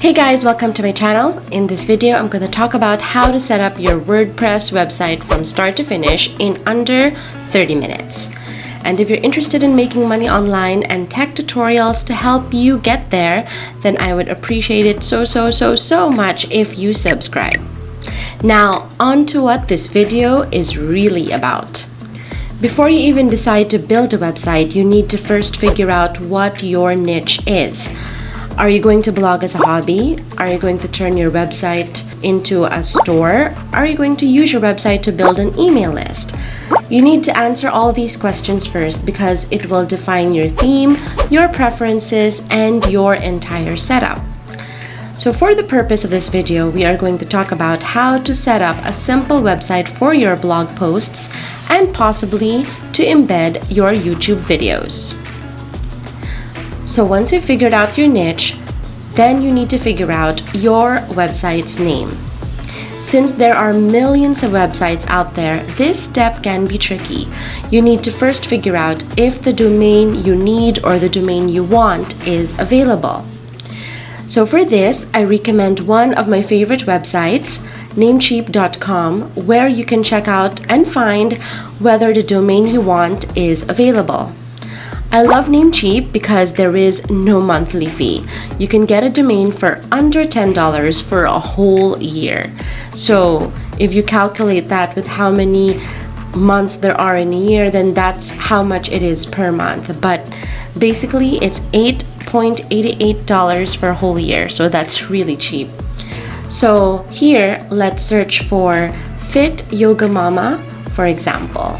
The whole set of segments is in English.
Hey guys, welcome to my channel. In this video, I'm going to talk about how to set up your WordPress website from start to finish in under 30 minutes. And if you're interested in making money online and tech tutorials to help you get there, then I would appreciate it so much if you subscribe. Now, on to what this video is really about. Before you even decide to build a website, you need to first figure out what your niche is. Are you going to blog as a hobby? Are you going to turn your website into a store? Are you going to use your website to build an email list? You need to answer all these questions first because it will define your theme, your preferences, and your entire setup. So for the purpose of this video, we are going to talk about how to set up a simple website for your blog posts and possibly to embed your YouTube videos. So once you've figured out your niche, then you need to figure out your website's name. Since there are millions of websites out there, this step can be tricky. You need to first figure out if the domain you need or the domain you want is available. So for this, I recommend one of my favorite websites, namecheap.com, where you can check out and find whether the domain you want is available. I love Namecheap because there is no monthly fee. You can get a domain for under $10 for a whole year. So if you calculate that with how many months there are in a year, then that's how much it is per month. But basically it's $8.88 for a whole year. So that's really cheap. So here, let's search for Fit Yoga Mama, for example.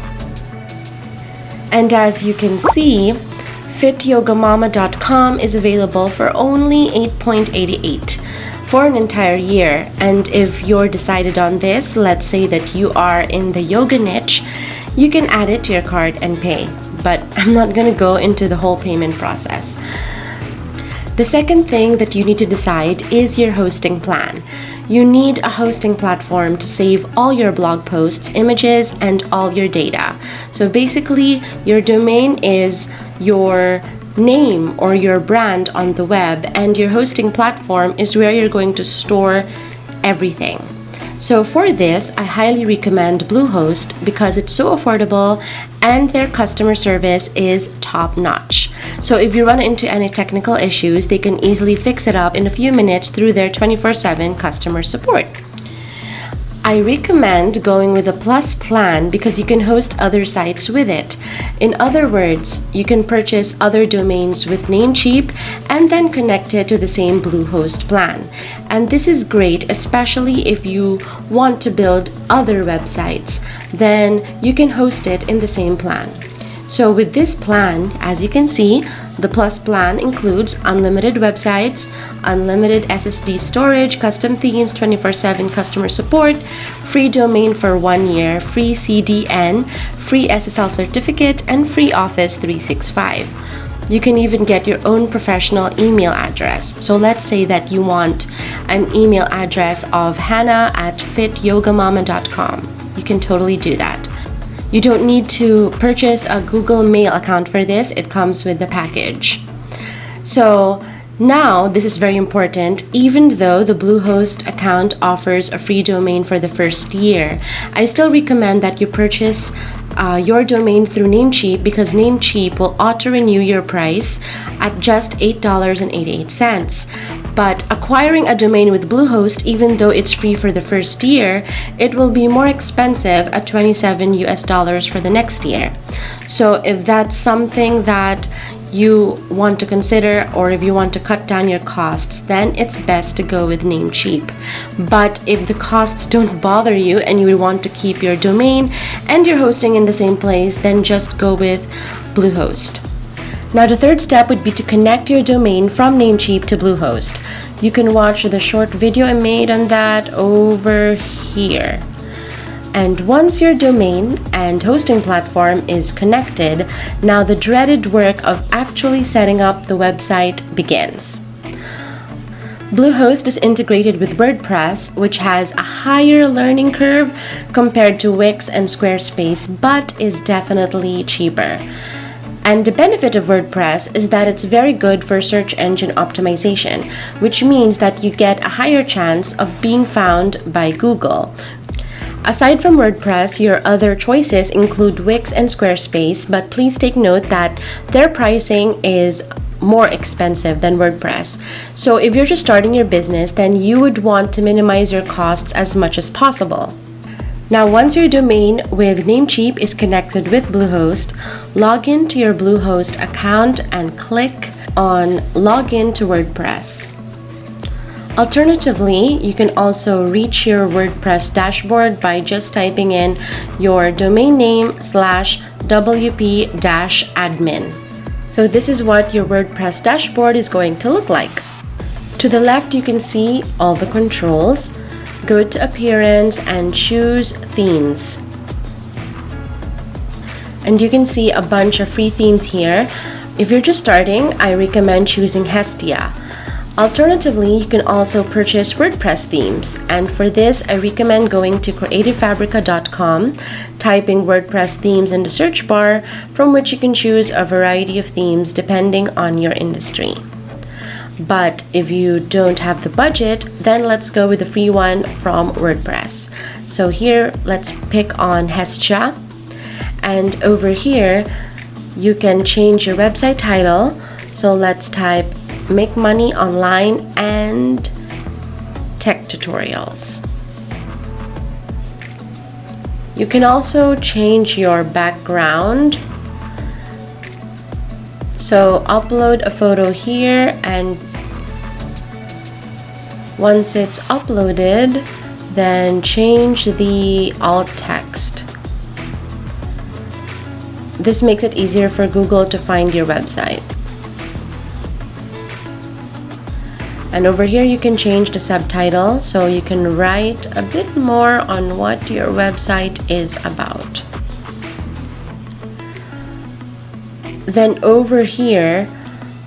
And as you can see, fityogamama.com is available for only $8.88 for an entire year. And if you're decided on this, let's say that you are in the yoga niche, you can add it to your cart and pay. But I'm not going to go into the whole payment process. The second thing that you need to decide is your hosting plan. You need a hosting platform to save all your blog posts, images, and all your data. So basically, your domain is your name or your brand on the web, and your hosting platform is where you're going to store everything. So for this, I highly recommend Bluehost because it's so affordable and their customer service is top-notch. So if you run into any technical issues, they can easily fix it up in a few minutes through their 24/7 customer support. I recommend going with a Plus plan because you can host other sites with it. In other words, you can purchase other domains with Namecheap and then connect it to the same Bluehost plan. And this is great, especially if you want to build other websites, then you can host it in the same plan. So with this plan, as you can see, the Plus plan includes unlimited websites, unlimited SSD storage, custom themes, 24/7 customer support, free domain for 1 year, free CDN, free SSL certificate, and free Office 365. You can even get your own professional email address. So let's say that you want an email address of hannah@fityogamama.com. You can totally do that. You don't need to purchase a Google Mail account for this. It comes with the package. So now, this is very important. Even though the Bluehost account offers a free domain for the first year, I still recommend that you purchase your domain through Namecheap because Namecheap will auto-renew your price at just $8.88. But acquiring a domain with Bluehost, even though it's free for the first year, it will be more expensive at $27 for the next year. So if that's something that you want to consider, or if you want to cut down your costs, then it's best to go with Namecheap. But if the costs don't bother you and you want to keep your domain and your hosting in the same place, then just go with Bluehost. Now the third step would be to connect your domain from Namecheap to Bluehost. You can watch the short video I made on that over here. And once your domain and hosting platform is connected, now the dreaded work of actually setting up the website begins. Bluehost is integrated with Wordpress, which has a higher learning curve compared to Wix and Squarespace, but is definitely cheaper. And the benefit of WordPress is that it's very good for search engine optimization, which means that you get a higher chance of being found by Google. Aside from WordPress, your other choices include Wix and Squarespace, but please take note that their pricing is more expensive than WordPress. So if you're just starting your business, then you would want to minimize your costs as much as possible. Now, once your domain with Namecheap is connected with Bluehost, log in to your Bluehost account and click on Login to WordPress. Alternatively, you can also reach your WordPress dashboard by just typing in your domain name /wp-admin. So this is what your WordPress dashboard is going to look like. To the left, you can see all the controls. Go to Appearance and choose Themes. And you can see a bunch of free themes here. If you're just starting, I recommend choosing Hestia. Alternatively, you can also purchase WordPress themes. And for this, I recommend going to creativefabrica.com, typing WordPress themes in the search bar, from which you can choose a variety of themes depending on your industry. But if you don't have the budget, then let's go with the free one from WordPress. So here, let's pick on Hestia. And over here, you can change your website title. So let's type Make Money Online and Tech Tutorials. You can also change your background. So upload a photo here, and once it's uploaded, then change the alt text. This makes it easier for Google to find your website. And over here you can change the subtitle, so you can write a bit more on what your website is about. Then over here,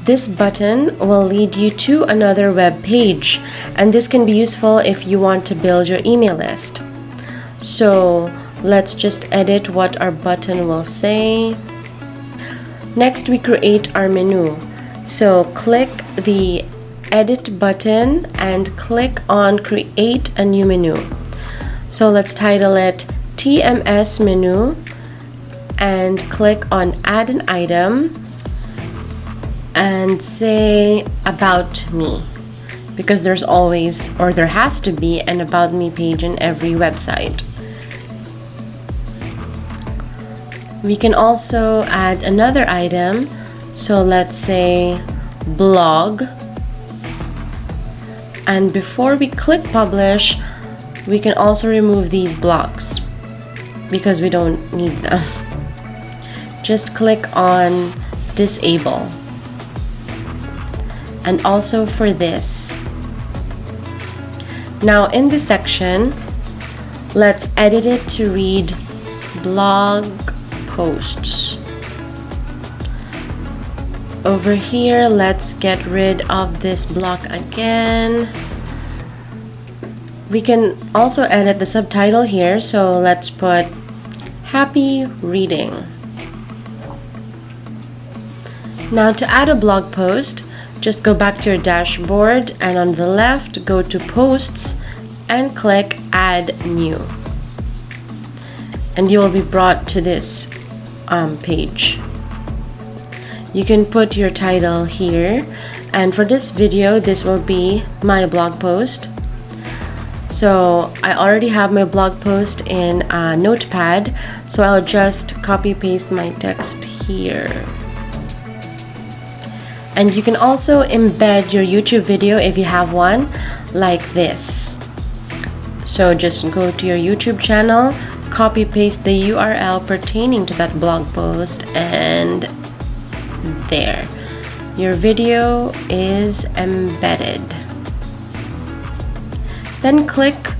this button will lead you to another web page, and this can be useful if you want to build your email list. So let's just edit what our button will say. Next, we create our menu. So click the edit button and click on create a new menu. So let's title it TMS menu and click on add an item and say about me, because there's always, or there has to be, an about me page in every website. We can also add another item. So let's say blog. And before we click publish, we can also remove these blocks because we don't need them. Just click on disable. And also for this. Now in this section, let's edit it to read blog posts. Over here, let's get rid of this block again. We can also edit the subtitle here, so let's put happy reading. Now to add a blog post, just go back to your dashboard and on the left, go to posts and click add new. And you will be brought to this page. You can put your title here, and for this video, this will be my blog post. So I already have my blog post in Notepad, so I'll just copy paste my text here. And you can also embed your YouTube video if you have one, like this. So just go to your YouTube channel, copy paste the URL pertaining to that blog post, and there, your video is embedded. Then click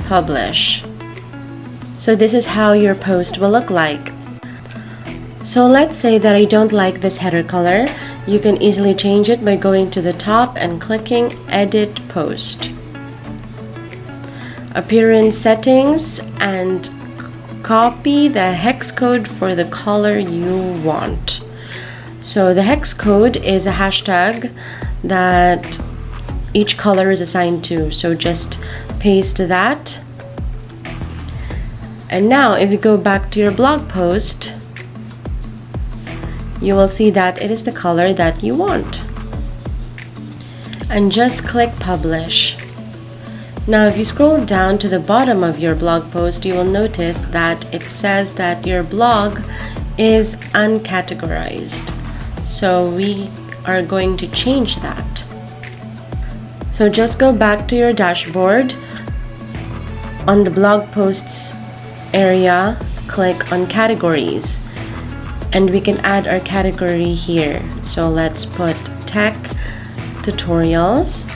publish. So this is how your post will look like. So let's say that I don't like this header color. You can easily change it by going to the top and clicking edit post. Appearance settings, and copy the hex code for the color you want. So the hex code is a hashtag that each color is assigned to. So just paste that. And now if you go back to your blog post, you will see that it is the color that you want. And just click publish. Now if you scroll down to the bottom of your blog post, you will notice that it says that your blog is uncategorized. So we are going to change that. So just go back to your dashboard. On the blog posts area, click on categories, and we can add our category here. So let's put tech tutorials.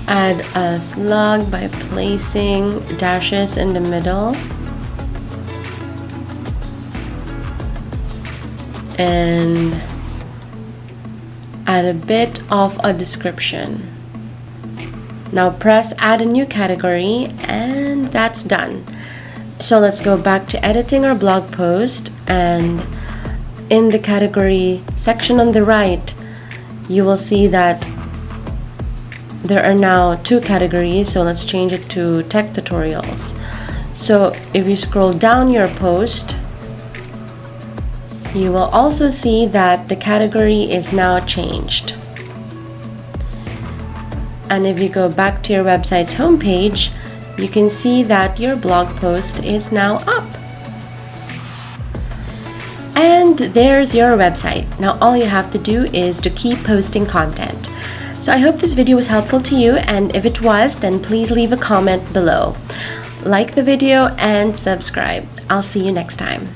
Add a slug by placing dashes in the middle. And add a bit of a description. Now press add a new category, and that's done. So let's go back to editing our blog post, and in the category section on the right, you will see that there are now 2 categories. So let's change it to tech tutorials. So if you scroll down your post, you will also see that the category is now changed. And if you go back to your website's homepage, you can see that your blog post is now up. And there's your website. Now all you have to do is to keep posting content. So I hope this video was helpful to you, and if it was, then please leave a comment below. Like the video and subscribe. I'll see you next time.